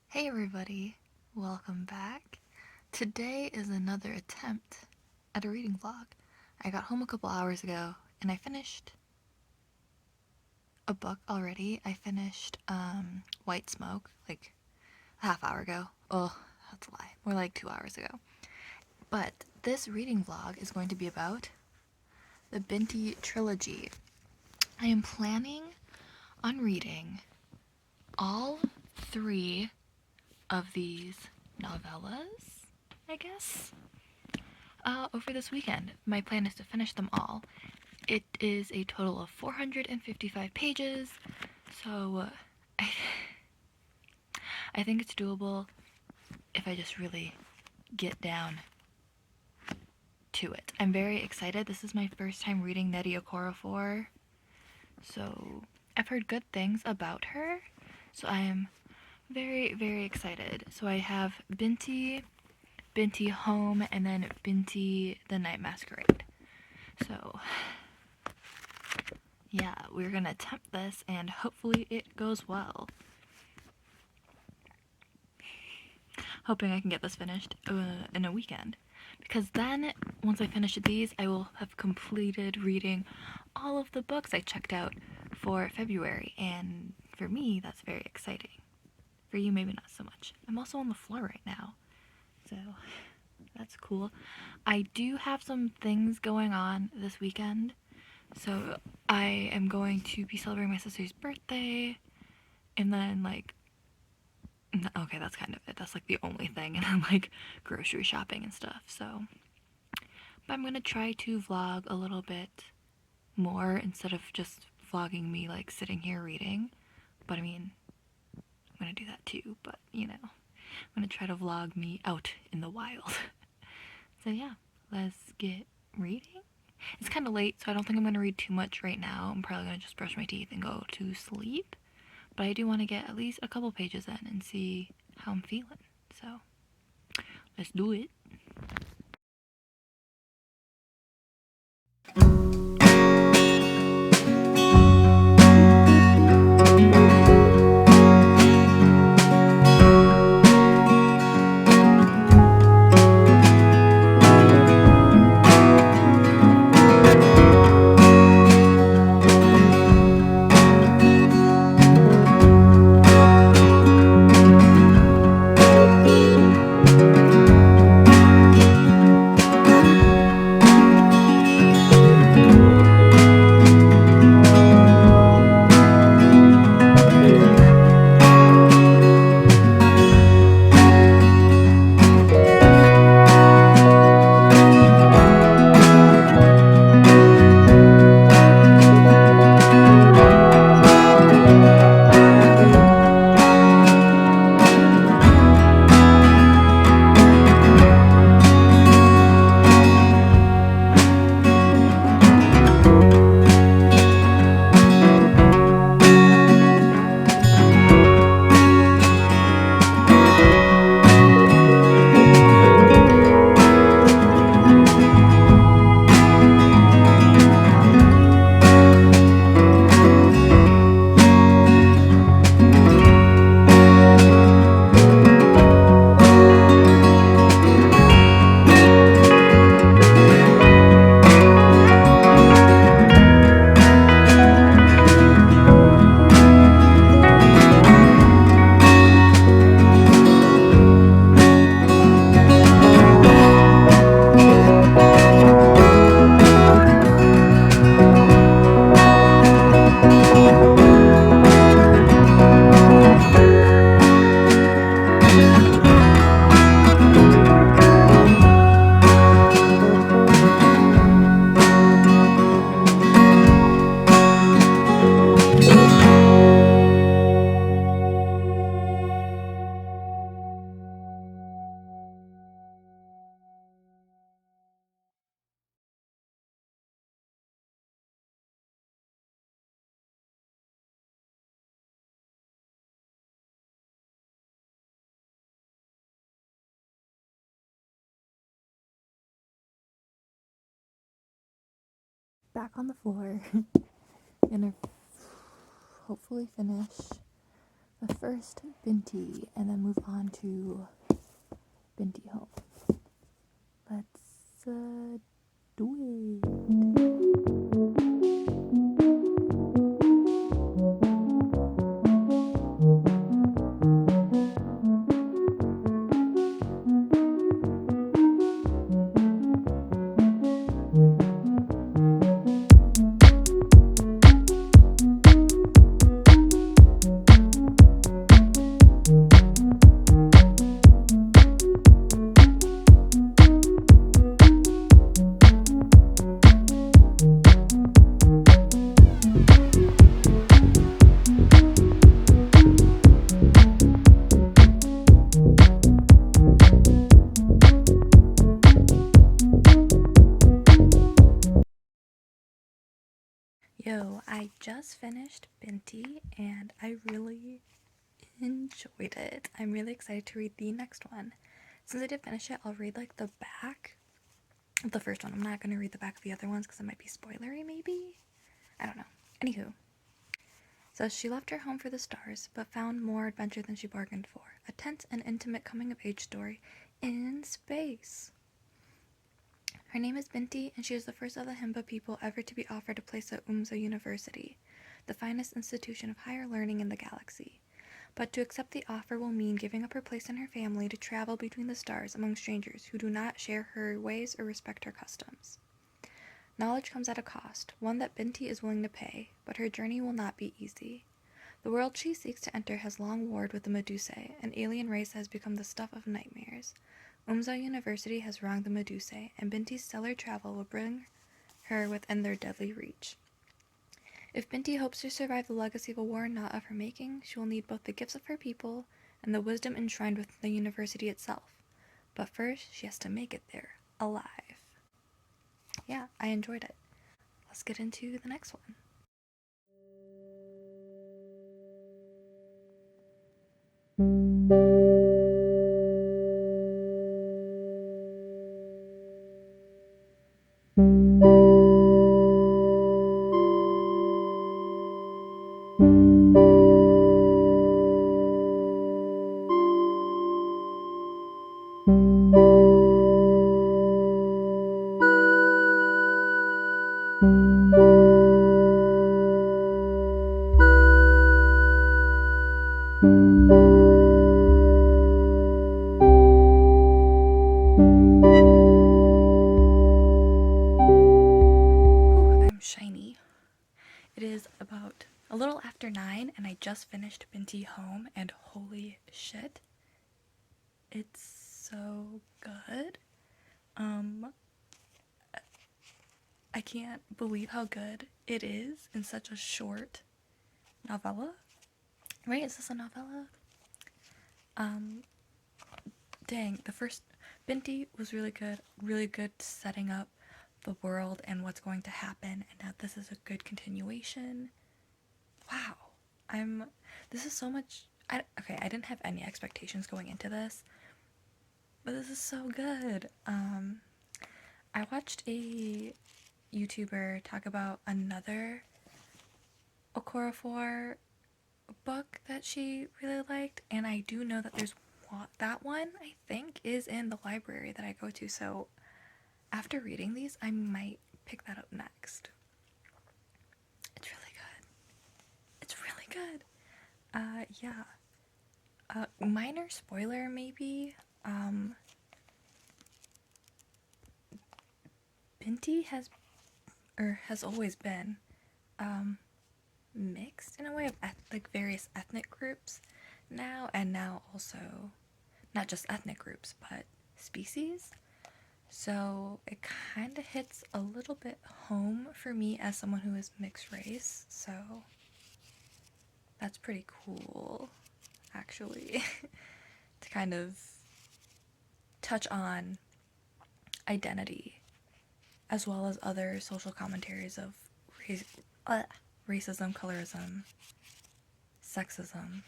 Hey everybody, welcome back. Today is another attempt at a reading vlog. I got home a couple hours ago and I finished a book already. I finished White Smoke like a half hour ago. Oh, that's a lie. More like 2 hours ago. But this reading vlog is going to be about the Binti Trilogy. I am planning on reading all 3 of these novellas, I guess, over this weekend. My plan is to finish them all. It is a total of 455 pages, so I think it's doable if I just really get down to it. I'm very excited. This is my first time reading Nnedi Okorafor, so I've heard good things about her, so I am very, very excited. So I have Binti Home, and then Binti the Night Masquerade. So yeah, we're gonna attempt this and hopefully it goes well. Hoping I can get this finished in a weekend, because then once I finish these I will have completed reading all of the books I checked out for February, and for me that's very exciting. For you maybe not so much. I'm also on the floor right now, so that's cool. I do have some things going on this weekend. So I am going to be celebrating my sister's birthday, and then okay, that's kind of it. That's like the only thing, and then like grocery shopping and stuff. So, but I'm gonna try to vlog a little bit more instead of just vlogging me like sitting here reading. But I mean, I'm gonna do that too. But I'm gonna try to vlog me out in the wild. So yeah, let's get reading. It's kind of late, so I don't think I'm going to read too much right now. I'm probably going to just brush my teeth and go to sleep. But I do want to get at least a couple pages in and see how I'm feeling. So, let's do it. Back on the floor. Gonna hopefully finish But first, Binti, and then move on to Binti home. Let's do it. Yo, I just finished Binti and I really enjoyed it. I'm really excited to read the next one. Since I did finish it, I'll read like the back of the first one. I'm not going to read the back of the other ones because it might be spoilery, maybe? I don't know. Anywho. So she left her home for the stars, but found more adventure than she bargained for. A tense and intimate coming-of-age story in space. Her name is Binti, and she is the first of the Himba people ever to be offered a place at Umza University, the finest institution of higher learning in the galaxy. But to accept the offer will mean giving up her place in her family to travel between the stars among strangers who do not share her ways or respect her customs. Knowledge comes at a cost, one that Binti is willing to pay, but her journey will not be easy. The world she seeks to enter has long warred with the Medusae, an alien race that has become the stuff of nightmares. Umza University has wronged the Medusae, and Binti's stellar travel will bring her within their deadly reach. If Binti hopes to survive the legacy of a war not of her making, she will need both the gifts of her people and the wisdom enshrined within the university itself. But first, she has to make it there, alive. Yeah, I enjoyed it. Let's get into the next one. I'm shiny. It is about a little after 9 and I just finished Binti Home and holy shit, it's so good. I can't believe how good it is in such a short novella. Right? Is this a novella? Dang, the first Binti was really good setting up the world and what's going to happen, and now this is a good continuation. Wow. This is so much, I didn't have any expectations going into this, but this is so good. I watched a YouTuber talk about another Okorafor book that she really liked, and I do know that there's that one, I think, is in the library that I go to, so after reading these, I might pick that up next. It's really good. It's really good. Yeah. Minor spoiler, maybe. Binti has always been, mixed in a way of various ethnic groups now, and now also not just ethnic groups, but species. So it kind of hits a little bit home for me as someone who is mixed race, so that's pretty cool, actually, to kind of touch on identity as well as other social commentaries of racism, colorism, sexism,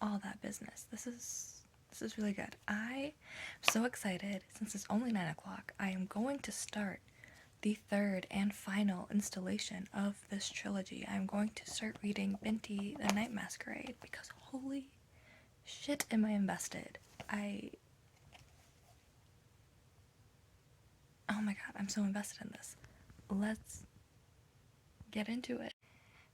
all that business. This is really good. I'm so excited. Since it's only 9 o'clock, I am going to start the third and final installation of this trilogy. I'm going to start reading Binti, the Night Masquerade, because holy shit am I invested. Oh my god, I'm so invested in this. Let's get into it.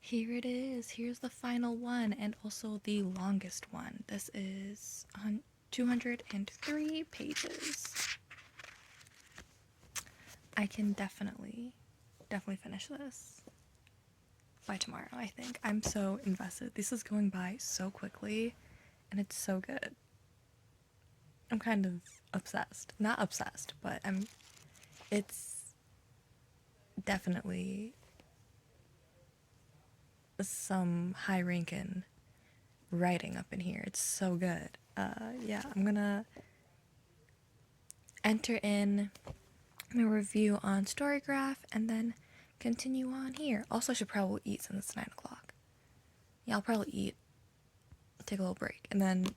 Here it is. Here's the final one, and also the longest one. This is on 203 pages. I can definitely finish this by tomorrow, I think. I'm so invested. This is going by so quickly, and it's so good. I'm kind of obsessed. Not obsessed, but it's definitely some high ranking writing up in here. It's so good. Yeah, I'm gonna enter in my review on StoryGraph and then continue on here. Also, I should probably eat since it's 9 o'clock. Yeah, I'll probably eat, take a little break, and then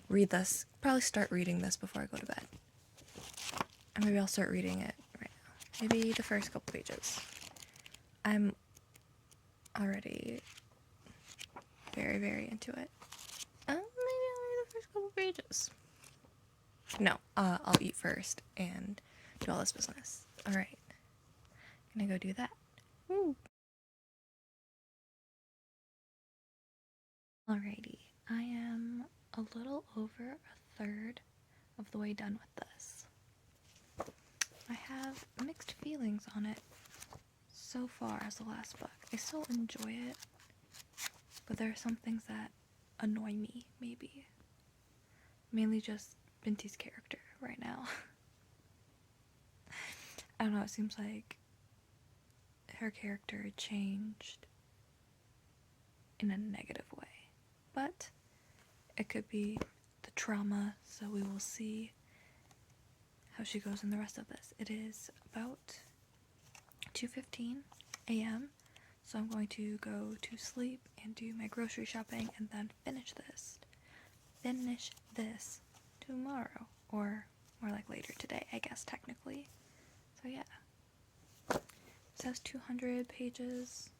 read this. Probably start reading this before I go to bed. And maybe I'll start reading it right now. Maybe the first couple pages. I'm already very, very into it. Maybe I'll read the first couple pages. No, I'll eat first and do all this business. Alright. Gonna go do that. Woo. Alrighty. I am a little over a third of the way done with this. I have mixed feelings on it so far as the last book. I still enjoy it, but there are some things that annoy me, maybe. Mainly just Binti's character right now. I don't know, it seems like her character changed in a negative way. But it could be the trauma, so we will see how she goes in the rest of this. It is about 2:15 a.m., so I'm going to go to sleep and do my grocery shopping and then finish this tomorrow, or more like later today, I guess, technically. So yeah, it says 200 pages,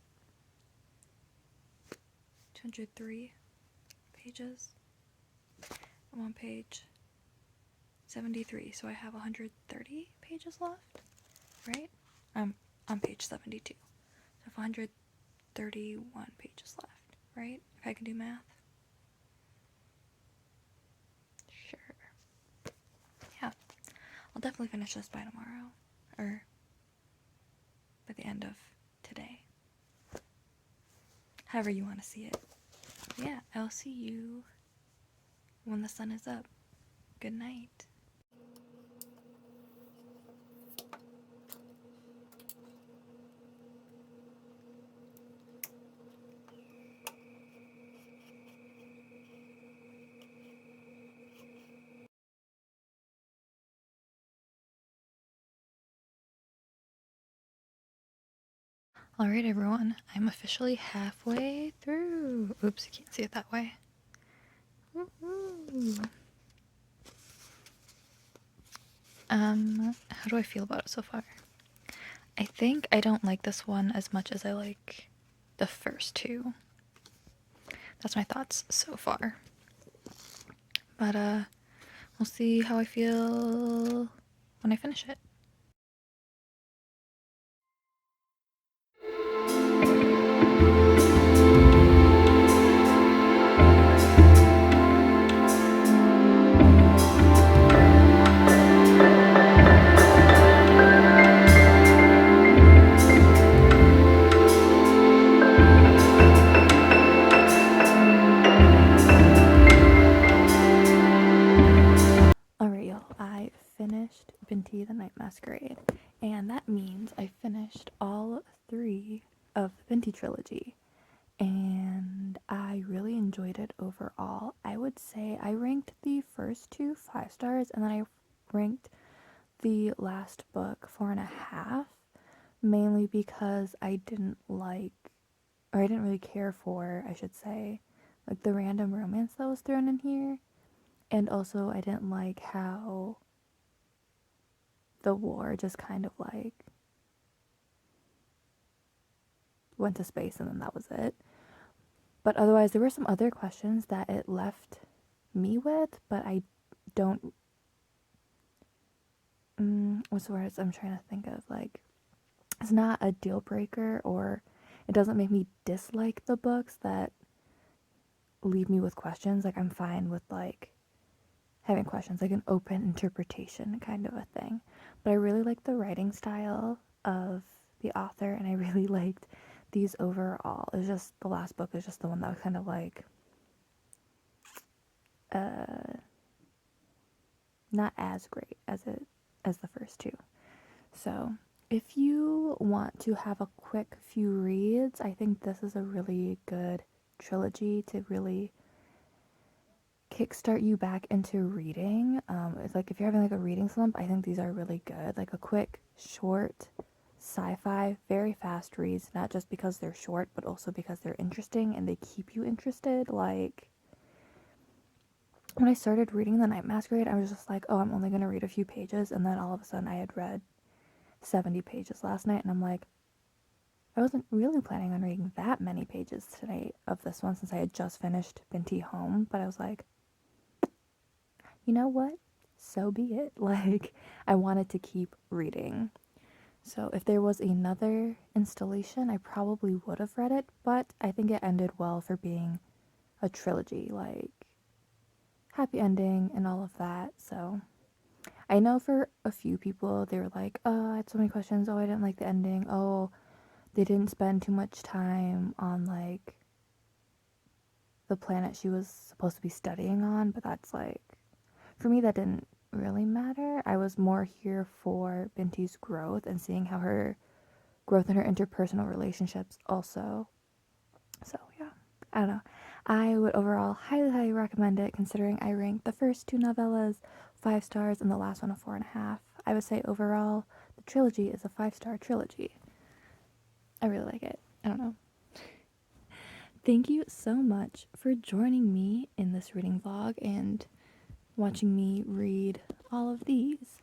203 pages. I'm on page 73, so I have 130 pages left, right? I'm on page 72, so I have 131 pages left, right? If I can do math. Sure. Yeah, I'll definitely finish this by tomorrow, or by the end of today. However you want to see it. Yeah, I'll see you when the sun is up. Good night. Alright everyone, I'm officially halfway through. Oops, you can't see it that way. Woo-hoo. How do I feel about it so far? I think I don't like this one as much as I like the first two. That's my thoughts so far. But, we'll see how I feel when I finish it. Alright, y'all, I finished Binti the Night Masquerade, and that means I finished all 3 of the Binti trilogy, and I really enjoyed it overall. I would say I ranked the first 2 5 stars, and then I ranked the last book 4.5, mainly because I didn't like, or I didn't really care for, I should say, like the random romance that was thrown in here. And also, I didn't like how the war just kind of like went to space and then that was it. But otherwise, there were some other questions that it left me with, but I don't. What's the words I'm trying to think of? Like, it's not a deal breaker, or it doesn't make me dislike the books that leave me with questions. Like, I'm fine with like having questions, like an open interpretation kind of a thing. But I really like the writing style of the author, and I really liked these overall. It's just the last book is just the one that was kind of like not as great as the first two. So if you want to have a quick few reads, I think this is a really good trilogy to really kickstart you back into reading. It's like if you're having like a reading slump, I think these are really good. Like a quick, short sci-fi, very fast reads, not just because they're short, but also because they're interesting and they keep you interested. Like when I started reading The Night Masquerade, I was just like, oh, I'm only going to read a few pages. And then all of a sudden I had read 70 pages last night. And I'm like, I wasn't really planning on reading that many pages tonight of this one since I had just finished Binti Home. But I was like, you know what? So be it. Like, I wanted to keep reading. So if there was another installation, I probably would have read it. But I think it ended well for being a trilogy. Like, happy ending and all of that. So I know for a few people they were like, oh, I had so many questions, oh, I didn't like the ending, oh, they didn't spend too much time on like the planet she was supposed to be studying on. But that's like, for me that didn't really matter. I was more here for Binti's growth and seeing how her growth in her interpersonal relationships also. So yeah, I don't know. I would overall highly recommend it, considering I ranked the first two novellas 5 stars and the last one a 4.5. I would say overall the trilogy is a 5-star trilogy. I really like it. I don't know. Thank you so much for joining me in this reading vlog and watching me read all of these.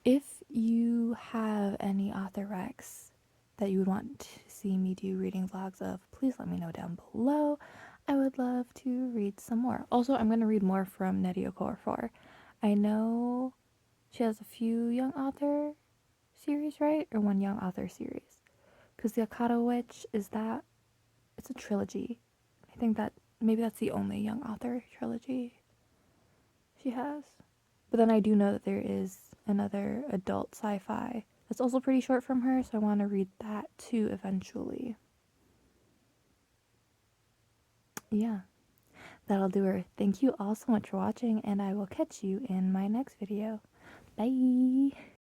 If you have any author recs that you would want to see me do reading vlogs of, please let me know down below. I would love to read some more. Also, I'm going to read more from Nnedi Okorafor. I know she has a few young author series, right? Or one young author series. Because the Akata Witch, it's a trilogy. I think that maybe that's the only young author trilogy she has. But then I do know that there is another adult sci-fi that's also pretty short from her, so I want to read that too eventually. Yeah, that'll do her. Thank you all so much for watching, and I will catch you in my next video. Bye!